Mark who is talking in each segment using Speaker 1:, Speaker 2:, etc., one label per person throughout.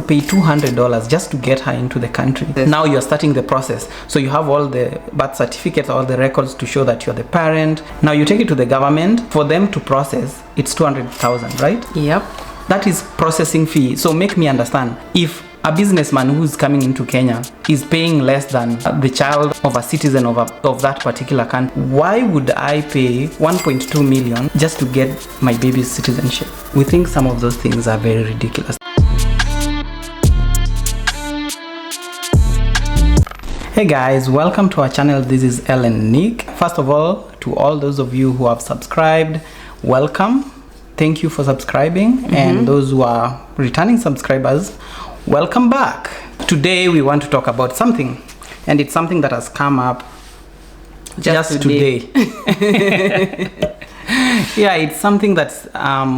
Speaker 1: pay $200 just to get her into the country. Yes. Now you're starting the process. So you have all the birth certificates, all the records to show that you're the parent. Now you take it to the government. For them to process, it's 200,000, right?
Speaker 2: Yep.
Speaker 1: That is processing fee. So make me understand. If a businessman who's coming into Kenya is paying less than the child of a citizen of that particular country, why would I pay 1.2 million just to get my baby's citizenship? We think some of those things are very ridiculous. Hey guys, welcome to our channel. This is Ellen Nick. First of all, to all those of you who have subscribed, welcome. Thank you for subscribing. And those who are returning subscribers, welcome back. Today we want to talk about something, and it's something that has come up just today. Yeah, it's something that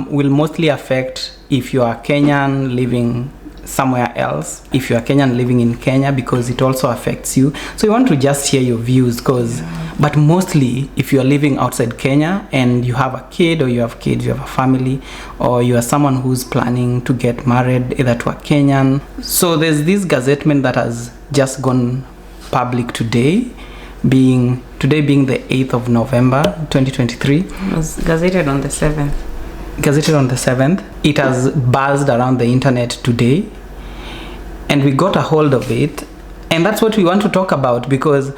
Speaker 1: will mostly affect if you are Kenyan living somewhere else, if you are Kenyan living in Kenya, because it also affects you. So we want to just hear your views, but mostly if you are living outside Kenya and you have a kid, or you have kids, you have a family, or you are someone who's planning to get married either to a Kenyan. So there's this gazettement that has just gone public today, being the 8th of November 2023.
Speaker 2: It was gazetted on the 7th.
Speaker 1: Gazetted on the 7th. It has buzzed around the internet today, and we got a hold of it, and that's what we want to talk about, because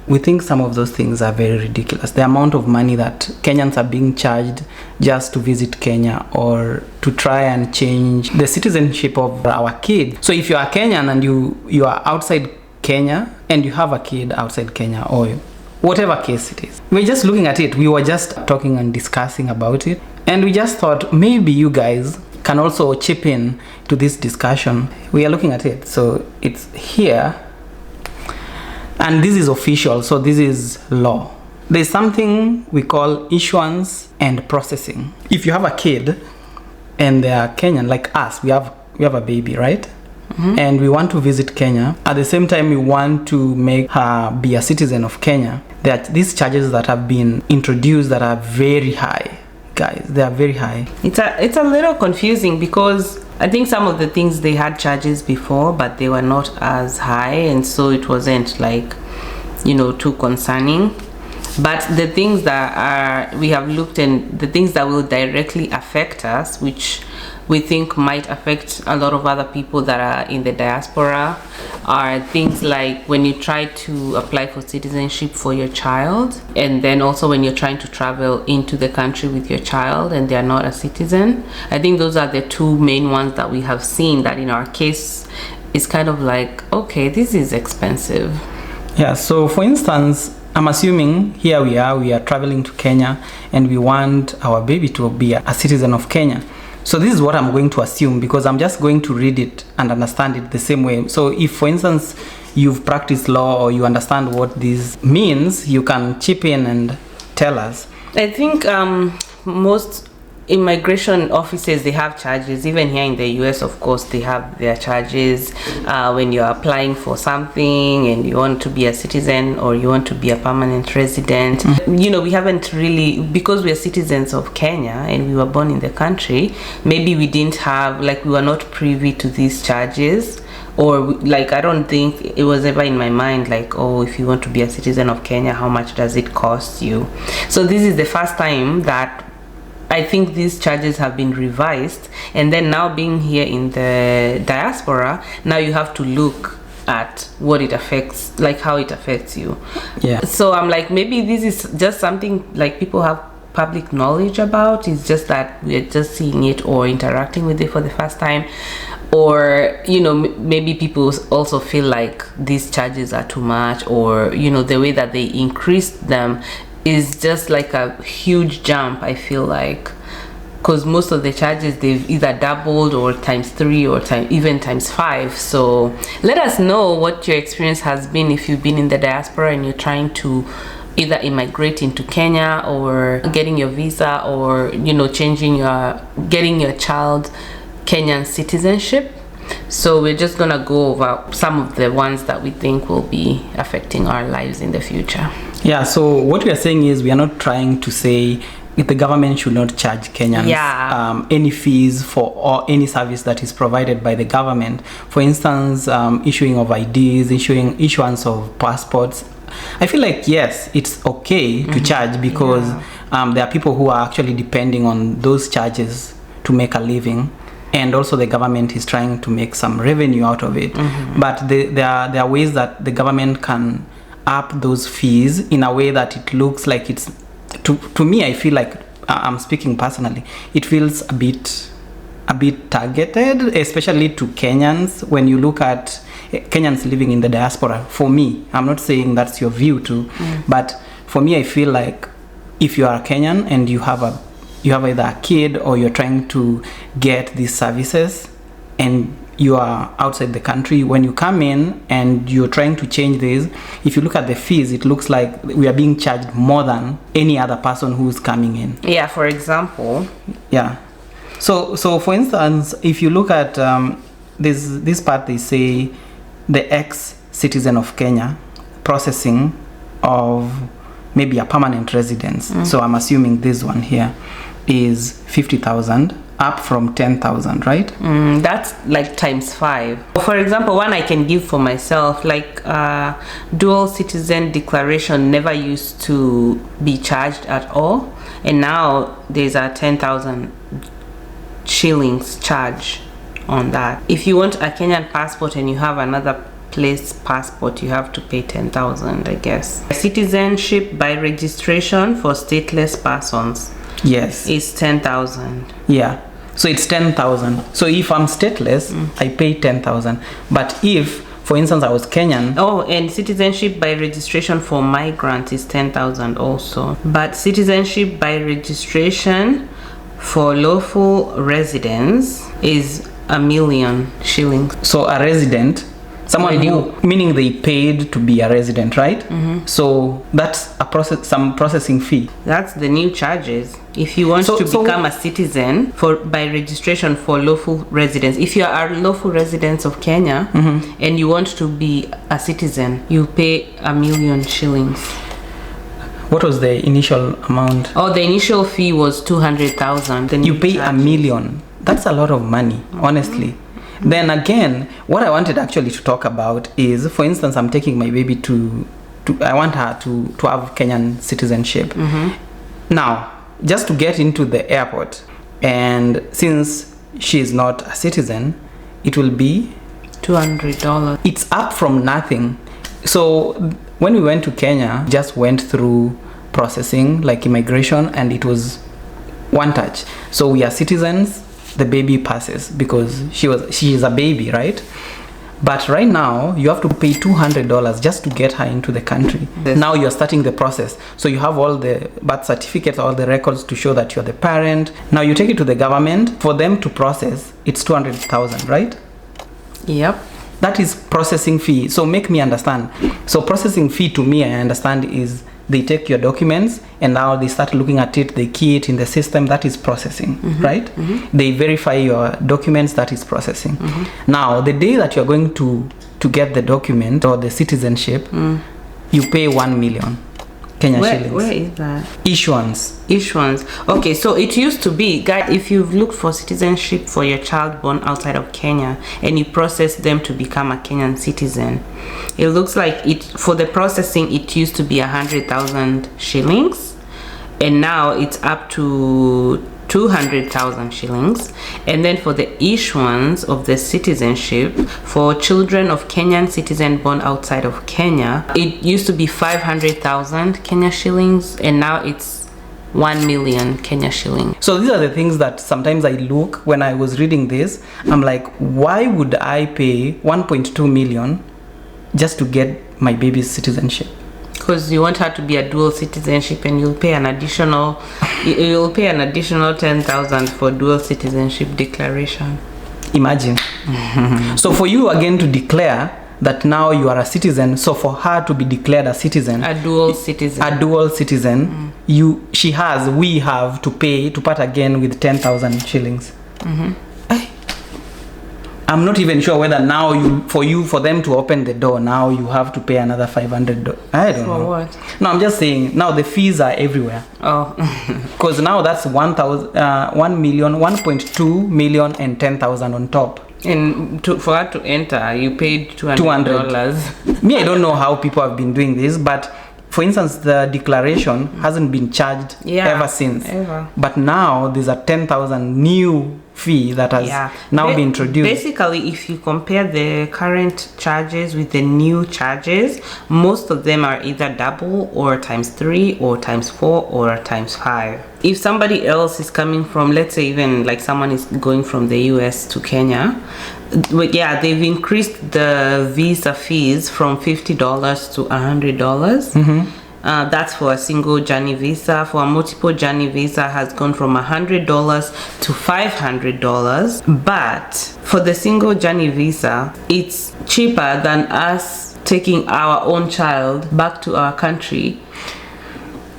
Speaker 1: we think some of those things are very ridiculous. The amount of money that Kenyans are being charged just to visit Kenya, or to try and change the citizenship of our kids. So if you are Kenyan and you are outside Kenya and you have a kid outside Kenya, or whatever case it is, we're just looking at it. We were just talking and discussing about it, and we just thought maybe you guys can also chip in to this discussion. We are looking at it, so it's here, and this is official, so this is law. There's something we call issuance and processing. If you have a kid and they are Kenyan, like us, we have a baby, right? And we want to visit Kenya. At the same time, we want to make her be a citizen of Kenya. There are these charges that have been introduced that are very high. Guys, they are very high.
Speaker 2: It's a little confusing, because I think some of the things, they had charges before, but they were not as high, and so it wasn't like, too concerning. But the things that we have looked, and the things that will directly affect us, which we think might affect a lot of other people that are in the diaspora, are things like when you try to apply for citizenship for your child, and then also when you're trying to travel into the country with your child and they're not a citizen. I think those are the two main ones that we have seen that in our case is kind of like, okay, this is expensive.
Speaker 1: Yeah, so for instance, I'm assuming here we are traveling to Kenya, and we want our baby to be a citizen of Kenya. So this is what I'm going to assume, because I'm just going to read it and understand it the same way. So if, for instance, you've practiced law or you understand what this means, you can chip in and tell us.
Speaker 2: I think most immigration offices, they have charges. Even here in the US, of course, they have their charges when you're applying for something and you want to be a citizen or you want to be a permanent resident. We haven't really, because we are citizens of Kenya and we were born in the country, maybe we didn't have, we were not privy to these charges, or I don't think it was ever in my mind if you want to be a citizen of Kenya, how much does it cost you? So this is the first time that I think these charges have been revised, and then now being here in the diaspora, now you have to look at what it affects, how it affects you.
Speaker 1: Yeah.
Speaker 2: So I'm maybe this is just something people have public knowledge about. It's just that we're just seeing it or interacting with it for the first time, or maybe people also feel like these charges are too much, or the way that they increased them is just a huge jump, I feel like, because most of the charges, they've either doubled or ×3 or even ×5. So let us know what your experience has been if you've been in the diaspora and you're trying to either immigrate into Kenya, or getting your visa, or getting your child Kenyan citizenship. So we're just gonna go over some of the ones that we think will be affecting our lives in the future.
Speaker 1: Yeah, so what we are saying is, we are not trying to say the government should not charge Kenyans any fees for or any service that is provided by the government. For instance, issuing of IDs, issuance of passports. I feel like, yes, it's okay to charge because there are people who are actually depending on those charges to make a living, and also the government is trying to make some revenue out of it. But there are ways that the government can up those fees in a way that it looks like it's, to me, I feel like, I'm speaking personally, it feels a bit targeted, especially to Kenyans. When you look at Kenyans living in the diaspora, for me, I'm not saying that's your view too, but for me, I feel like if you are a Kenyan and you have either a kid or you're trying to get these services and you are outside the country, when you come in and you're trying to change this, if you look at the fees, it looks like we are being charged more than any other person who's coming in.
Speaker 2: Yeah, for example.
Speaker 1: Yeah. So for instance, if you look at this part, they say the ex-citizen of Kenya processing of maybe a permanent residence. So I'm assuming this one here is 50,000, up from 10,000, right?
Speaker 2: That's like times 5. For example, one I can give for myself, like dual citizen declaration never used to be charged at all, and now there's a 10,000 shillings charge on that. If you want a Kenyan passport and you have another place passport, you have to pay 10,000, I guess. Citizenship by registration for stateless persons,
Speaker 1: yes,
Speaker 2: is 10,000.
Speaker 1: Yeah, so it's 10,000. So if I'm stateless, I pay 10,000. But if, for instance, I was Kenyan.
Speaker 2: Oh, and citizenship by registration for migrants is 10,000 also. But citizenship by registration for lawful residents is 1,000,000 shillings.
Speaker 1: So a resident, someone who, meaning they paid to be a resident, right? So that's some processing fee.
Speaker 2: That's the new charges. If you want to become a citizen by registration for lawful residents, if you are lawful residents of Kenya and you want to be a citizen, you pay 1,000,000 shillings.
Speaker 1: What was the initial amount?
Speaker 2: Oh, the initial fee was 200,000.
Speaker 1: You pay charges. 1,000,000. That's a lot of money, honestly. Then again, what I wanted actually to talk about is, for instance, I'm taking my baby I want her to have Kenyan citizenship. Now, just to get into the airport, and since she is not a citizen, it will be
Speaker 2: $200.
Speaker 1: It's up from nothing. So when we went to Kenya, just went through processing like immigration, and it was one touch. So we are citizens, the baby passes because she is a baby, right? But right now you have to pay $200 just to get her into the country. Yes. Now you're starting the process, so you have all the birth certificates, all the records to show that you're the parent. Now you take it to the government for them to process. It's 200,000, right?
Speaker 2: Yep.
Speaker 1: That is processing fee. So make me understand. So processing fee, to me, I understand, is they take your documents and now they start looking at it, they key it in the system. That is processing, right? They verify your documents. That is processing. Now the day that you're going to get the document or the citizenship, you pay 1,000,000 Kenya shillings.
Speaker 2: Where is that?
Speaker 1: Issuance.
Speaker 2: Okay, so it used to be, guys, if you've looked for citizenship for your child born outside of Kenya and you process them to become a Kenyan citizen, it looks like for the processing it used to be 100,000 shillings, and now it's up to 200,000 shillings. And then for the issuance of the citizenship for children of Kenyan citizen born outside of Kenya, it used to be 500,000 Kenya shillings, and now it's 1,000,000 Kenya shillings.
Speaker 1: So these are the things that sometimes I look when I was reading this. I'm like, why would I pay 1.2 million just to get my baby's citizenship?
Speaker 2: Because you want her to be a dual citizenship, and you'll pay an additional 10,000 for dual citizenship declaration.
Speaker 1: Imagine. So for you again to declare that now you are a citizen, so for her to be declared a citizen,
Speaker 2: a dual citizen,
Speaker 1: we have to pay to part again with 10,000 shillings. I'm not even sure whether now for them to open the door, now you have to pay another $500. I don't know.
Speaker 2: For what?
Speaker 1: No, I'm just saying now the fees are everywhere.
Speaker 2: Oh.
Speaker 1: Because now that's 1 million, 1.2 million and 10,000 on top.
Speaker 2: And for her to enter, you paid $200.
Speaker 1: Me, I don't know how people have been doing this, but for instance, the declaration hasn't been charged ever since. But now there's a 10,000 new fee that has now been introduced.
Speaker 2: Basically, if you compare the current charges with the new charges, most of them are either double or times 3 or times 4 or times 5. If somebody else is coming from, let's say even like someone is going from the US to Kenya, they've increased the visa fees from $50 to $100. That's for a single journey visa. For a multiple journey visa has gone from $100 to $500. But for the single journey visa, it's cheaper than us taking our own child back to our country.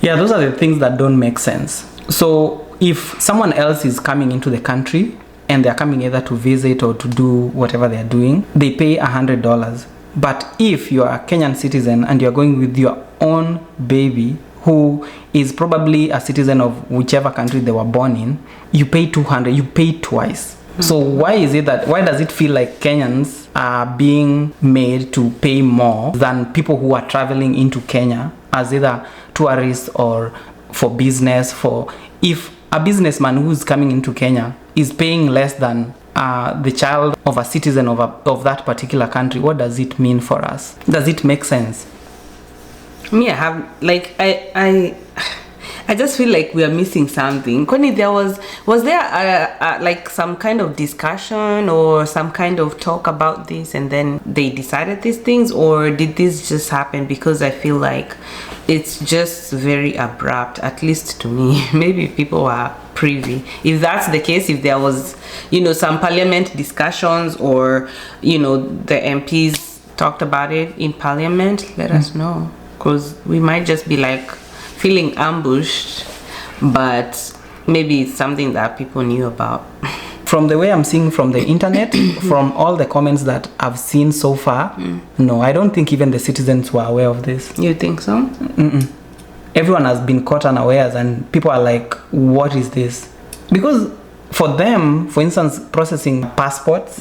Speaker 1: Yeah, those are the things that don't make sense. So if someone else is coming into the country and they're coming either to visit or to do whatever they're doing, they pay $100. But if you are a Kenyan citizen and you're going with your own baby who is probably a citizen of whichever country they were born in, you pay $200. You pay twice. So why does it feel like Kenyans are being made to pay more than people who are traveling into Kenya as either tourists or for business? If a businessman who's coming into Kenya is paying less than the child of a citizen of that particular country, what does it mean for us? Does it make sense?
Speaker 2: Me, I have I just feel like we are missing something. Kwani, was there like some kind of discussion or some kind of talk about this and then they decided these things, or did this just happen? Because I feel like it's just very abrupt, at least to me. Maybe people are privy. If that's the case, if there was, some parliament discussions or, the MPs talked about it in parliament, let us know. Because we might just be like feeling ambushed, but maybe it's something that people knew about.
Speaker 1: From the way I'm seeing from the internet, from all the comments that I've seen so far, no, I don't think even the citizens were aware of this.
Speaker 2: You think so?
Speaker 1: Everyone has been caught unawares and people are like, what is this? Because for them, for instance, processing passports,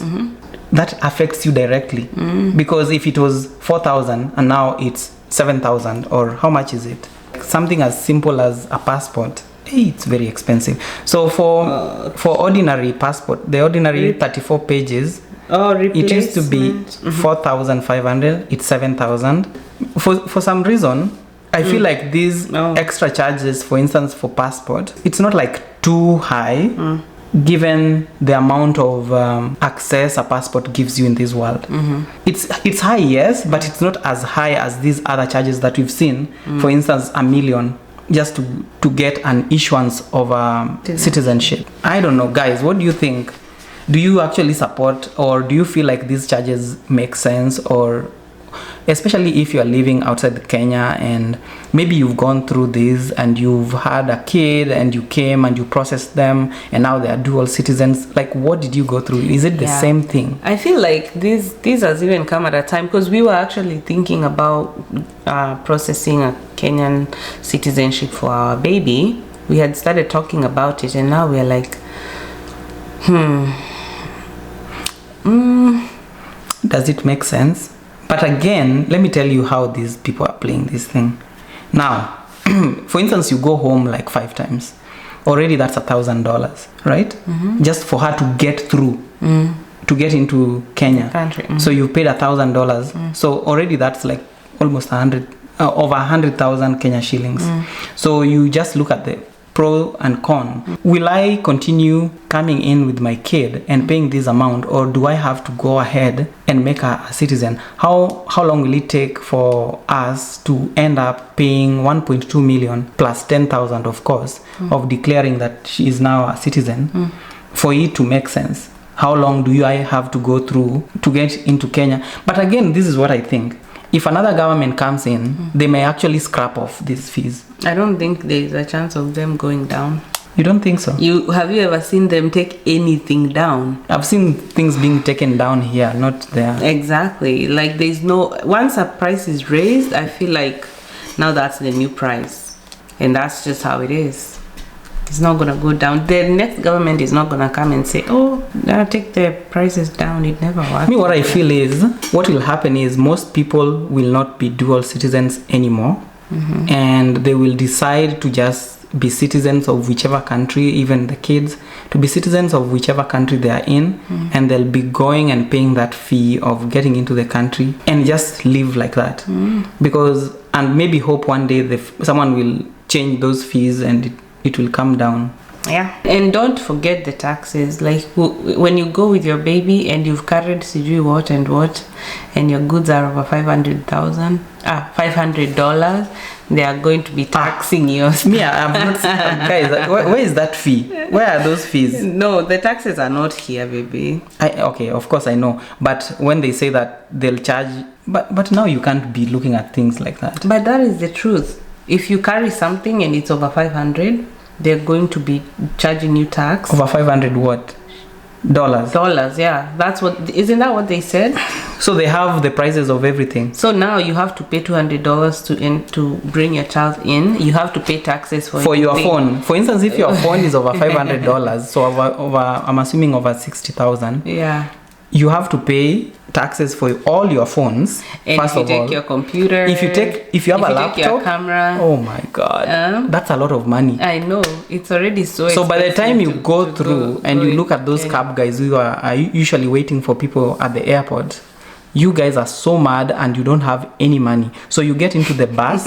Speaker 1: that affects you directly. Because if it was 4,000 and now it's 7,000, or how much is it? Something as simple as a passport, it's very expensive. So for ordinary passport, the ordinary 34 pages, it used to be 4,500. It's 7,000. For some reason, I feel like these extra charges, for instance, for passport, it's not like too high. Given the amount of access a passport gives you in this world. It's high, yes, but it's not as high as these other charges that we've seen. For instance, $1 million just to get an issuance of citizenship. I don't know, guys, what do you think? Do you actually support, or do you feel like these charges make sense? Or especially if you are living outside Kenya and maybe you've gone through this and you've had a kid and you came and you processed them and now they are dual citizens, like what did you go through? Is it the same thing?
Speaker 2: I feel like this has even come at a time, because we were actually thinking about processing a Kenyan citizenship for our baby. We had started talking about it and now we're like
Speaker 1: does it make sense? But again, let me tell you how these people are playing this thing. Now, for instance, you go home like 5 times. Already that's $1,000, right? Just for her to get through, to get into Kenya. So you paid $1,000. So already that's like almost over 100,000 Kenya shillings. So you just look at the pro and con. Will I continue coming in with my kid and paying this amount, or do I have to go ahead and make her a citizen? How long will it take for us to end up paying 1.2 million plus 10,000, of course, of declaring that she is now a citizen for it to make sense? How long do I have to go through to get into Kenya? But again, this is what I think. If another government comes in, they may actually scrap off these fees.
Speaker 2: I don't think there's a chance of them going down.
Speaker 1: You don't think so?
Speaker 2: Have you ever seen them take anything down?
Speaker 1: I've seen things being taken down here, not there.
Speaker 2: Exactly. Like there's no, once a price is raised, I feel like now that's the new price. And that's just how it is. It's not gonna go down. The next government is not gonna come and say, oh, now take the prices down. It never works.
Speaker 1: Me, what I feel is, what will happen is most people will not be dual citizens anymore. And they will decide to just be citizens of whichever country, even the kids, to be citizens of whichever country they are in, and they'll be going and paying that fee of getting into the country and just live like that. Because, and maybe hope one day someone will change those fees and it will come down.
Speaker 2: Yeah, and don't forget the taxes. Like when you go with your baby and you've carried sijui what and what, and your goods are over $500, they are going to be taxing you.
Speaker 1: Me, I'm not guys. Where is that fee? Where are those fees?
Speaker 2: No, the taxes are not here, baby.
Speaker 1: Okay, of course I know, but when they say that they'll charge, but now you can't be looking at things like that.
Speaker 2: But that is the truth. If you carry something and it's over 500, they're going to be charging you tax.
Speaker 1: Over 500 what? Dollars,
Speaker 2: yeah. Isn't that what they said?
Speaker 1: So they have the prices of everything.
Speaker 2: So now you have to pay $200 to bring your child in. You have to pay taxes for
Speaker 1: your phone. For instance, if your phone is over $500, so over I'm assuming over 60,000.
Speaker 2: Yeah.
Speaker 1: You have to pay taxes for all your phones.
Speaker 2: And
Speaker 1: first
Speaker 2: if you
Speaker 1: of
Speaker 2: take
Speaker 1: all,
Speaker 2: your computer,
Speaker 1: if you have a laptop,
Speaker 2: take your camera,
Speaker 1: oh my god, that's a lot of money.
Speaker 2: I know, it's already so
Speaker 1: by the time you go through and you look at those cab guys who are usually waiting for people at the airport, you guys are so mad and you don't have any money, so you get into the bus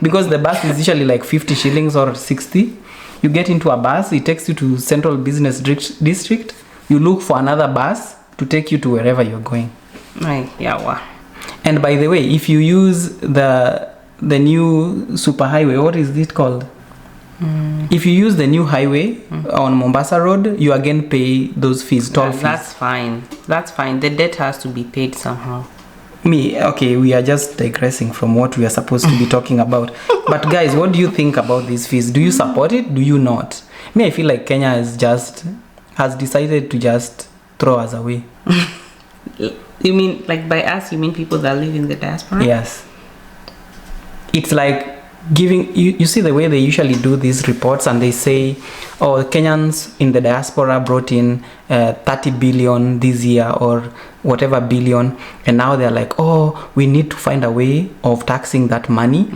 Speaker 1: because the bus is usually like 50 shillings or 60. You get into a bus, it takes you to Central Business District. You look for another bus to take you to wherever you're going.
Speaker 2: Right, yeah. Wow.
Speaker 1: And by the way, if you use the new superhighway, what is it called? If you use the new highway on Mombasa Road, you again pay those fees, toll fees.
Speaker 2: That's fine. The debt has to be paid somehow.
Speaker 1: Okay, we are just digressing from what we are supposed to be talking about. But guys, what do you think about these fees? Do you support it? Do you not? I feel like Kenya has decided to just throw us away.
Speaker 2: You mean like by us, you mean people that live in the diaspora?
Speaker 1: Yes. It's like giving, you see the way they usually do these reports and they say, oh, Kenyans in the diaspora brought in 30 billion this year or whatever billion, and now they're like, oh, we need to find a way of taxing that money.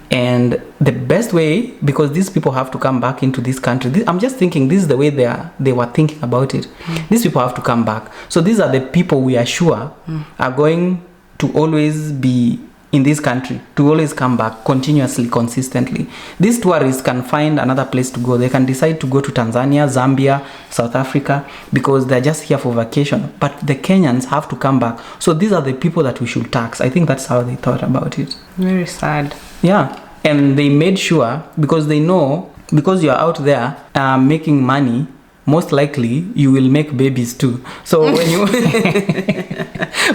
Speaker 1: And the best way, because these people have to come back into this country, I'm just thinking this is the way they were thinking about it. These people have to come back, so these are the people we are sure are going to always be in this country, to always come back continuously, consistently. These tourists can find another place to go. They can decide to go to Tanzania, Zambia, South Africa, because they're just here for vacation. But the Kenyans have to come back. So these are the people that we should tax. I think that's how they thought about it.
Speaker 2: Very sad.
Speaker 1: Yeah. And they made sure, because they know, because you're out there making money, most likely you will make babies too. So when you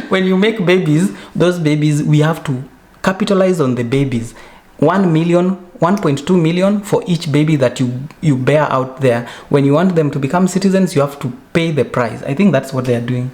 Speaker 1: when you make babies, those babies, we have to capitalize on the babies. 1 million, 1.2 million for each baby that you bear out there. When you want them to become citizens, you have to pay the price. I think that's what they are doing.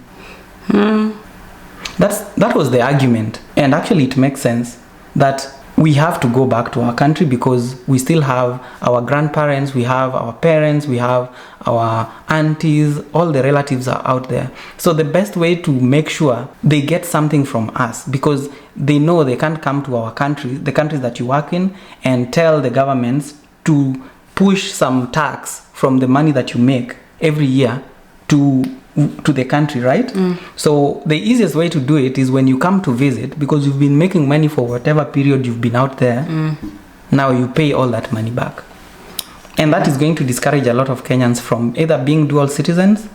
Speaker 1: That was the argument, and actually it makes sense that we have to go back to our country because we still have our grandparents, we have our parents, we have our aunties, all the relatives are out there. So the best way to make sure they get something from us, because they know they can't come to our country, the countries that you work in, and tell the governments to push some tax from the money that you make every year to the country, right? So the easiest way to do it is when you come to visit, because you've been making money for whatever period you've been out there. Now you pay all that money back, and that is going to discourage a lot of Kenyans from either being dual citizens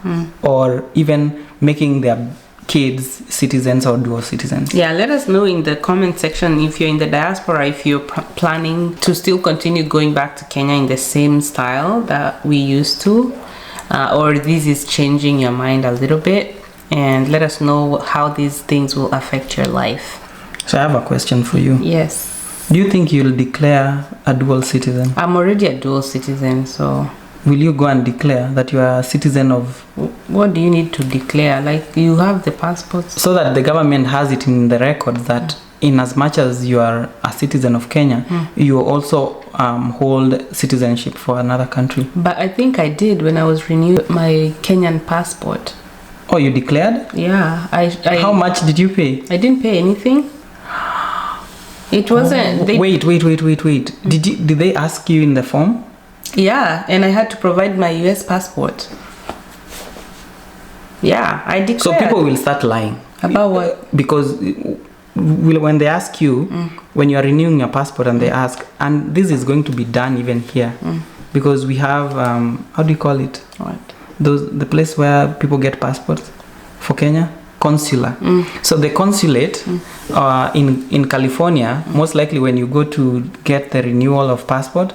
Speaker 1: or even making their kids citizens or dual citizens.
Speaker 2: Yeah, let us know in the comment section if you're in the diaspora, if you're planning to still continue going back to Kenya in the same style that we used to, or this is changing your mind a little bit, and let us know how these things will affect your life.
Speaker 1: So I have a question for you.
Speaker 2: Yes.
Speaker 1: Do you think you'll declare a dual citizen?
Speaker 2: I'm already a dual citizen, so
Speaker 1: will you go and declare that you are a citizen of?
Speaker 2: What do you need to declare? Like, you have the passport,
Speaker 1: so that the government has it in the record that in as much as you are a citizen of Kenya, you also hold citizenship for another country.
Speaker 2: But I think I did when I was renewing my Kenyan passport.
Speaker 1: Oh, you declared?
Speaker 2: Yeah. I
Speaker 1: How much did you pay?
Speaker 2: I didn't pay anything. It wasn't.
Speaker 1: Wait. Did they ask you in the form?
Speaker 2: Yeah, and I had to provide my US passport. Yeah, I declared.
Speaker 1: So people will start lying.
Speaker 2: About what?
Speaker 1: Because when they ask you, when you are renewing your passport and they ask, and this is going to be done even here, because we have, how do you call it?
Speaker 2: What?
Speaker 1: The place where people get passports for Kenya? Consular. So the consulate in California, most likely when you go to get the renewal of passport,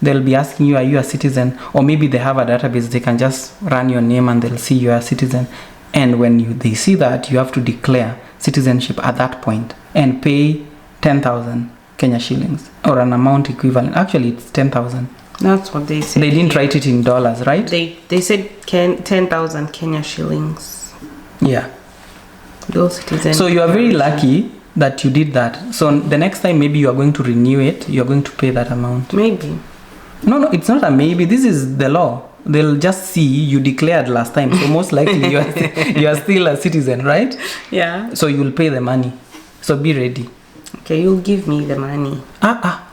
Speaker 1: they'll be asking you, are you a citizen? Or maybe they have a database, they can just run your name and they'll see you are a citizen. And when they see that, you have to declare citizenship at that point and pay 10,000 Kenya shillings, or an amount equivalent. Actually, it's 10,000.
Speaker 2: That's what they said.
Speaker 1: They didn't write it in dollars, right?
Speaker 2: They said 10,000 Kenya shillings.
Speaker 1: Yeah.
Speaker 2: Those citizens.
Speaker 1: So you are very lucky that you did that. So the next time maybe you are going to renew it, you are going to pay that amount.
Speaker 2: Maybe.
Speaker 1: No, it's not a maybe. This is the law. They'll just see you declared last time. So most likely you are still a citizen, right?
Speaker 2: Yeah.
Speaker 1: So you'll pay the money. So be ready.
Speaker 2: Okay, you'll give me the money.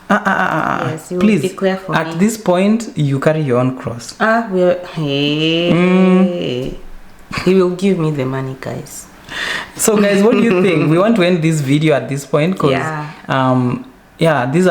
Speaker 2: Yes, you
Speaker 1: Please,
Speaker 2: will declare for me.
Speaker 1: at this point, you carry your own cross.
Speaker 2: Hey. He will give me the money, guys.
Speaker 1: So guys, what do you think? We want to end this video at this point because these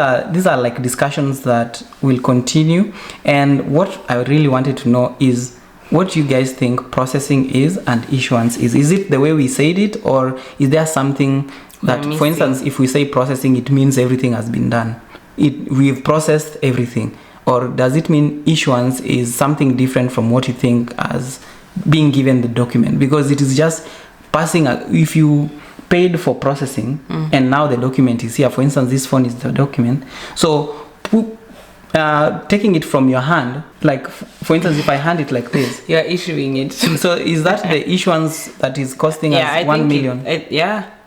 Speaker 1: are like discussions that will continue, and what I really wanted to know is what you guys think processing is and issuance is. Is it the way we said it, or is there something that, for instance, if we say processing, it means everything has been done, we've processed everything, or does it mean issuance is something different from what you think as being given the document? Because it is just passing if you paid for processing and now the document is here, for instance this phone is the document, so taking it from your hand, like for instance if I hand it like this,
Speaker 2: you're issuing it.
Speaker 1: So is that the issuance that is costing us 1 million?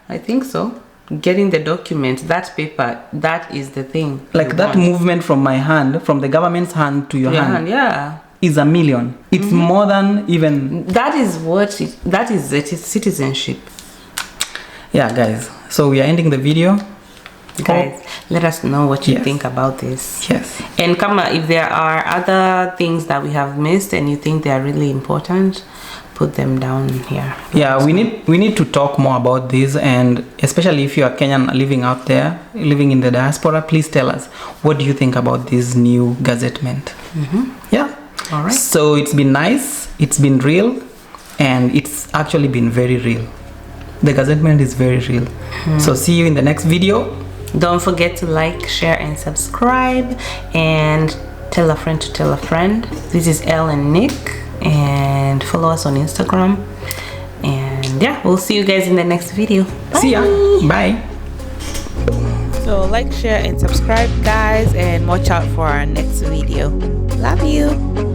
Speaker 2: I think so. Getting the document, that paper, that is the thing.
Speaker 1: Like that movement from my hand, from the government's hand to your hand, is 1 million. It's more than even.
Speaker 2: That is citizenship.
Speaker 1: Yeah, guys. So we are ending the video.
Speaker 2: Guys, let us know what you think about this.
Speaker 1: Yes.
Speaker 2: And if there are other things that we have missed and you think they are really important, put them down here.
Speaker 1: Yeah, we need to talk more about this, and especially if you are Kenyan living out there, living in the diaspora, please tell us what do you think about this new gazettement. Yeah.
Speaker 2: All right.
Speaker 1: So it's been nice, it's been real, and it's actually been very real. The gazettement is very real. So see you in the next video.
Speaker 2: Don't forget to like, share, and subscribe, and tell a friend to tell a friend. This is Elle and Nick, and follow us on Instagram. And yeah, we'll see you guys in the next video. Bye.
Speaker 1: See ya. Bye.
Speaker 2: So like, share, and subscribe, guys, and watch out for our next video. Love you.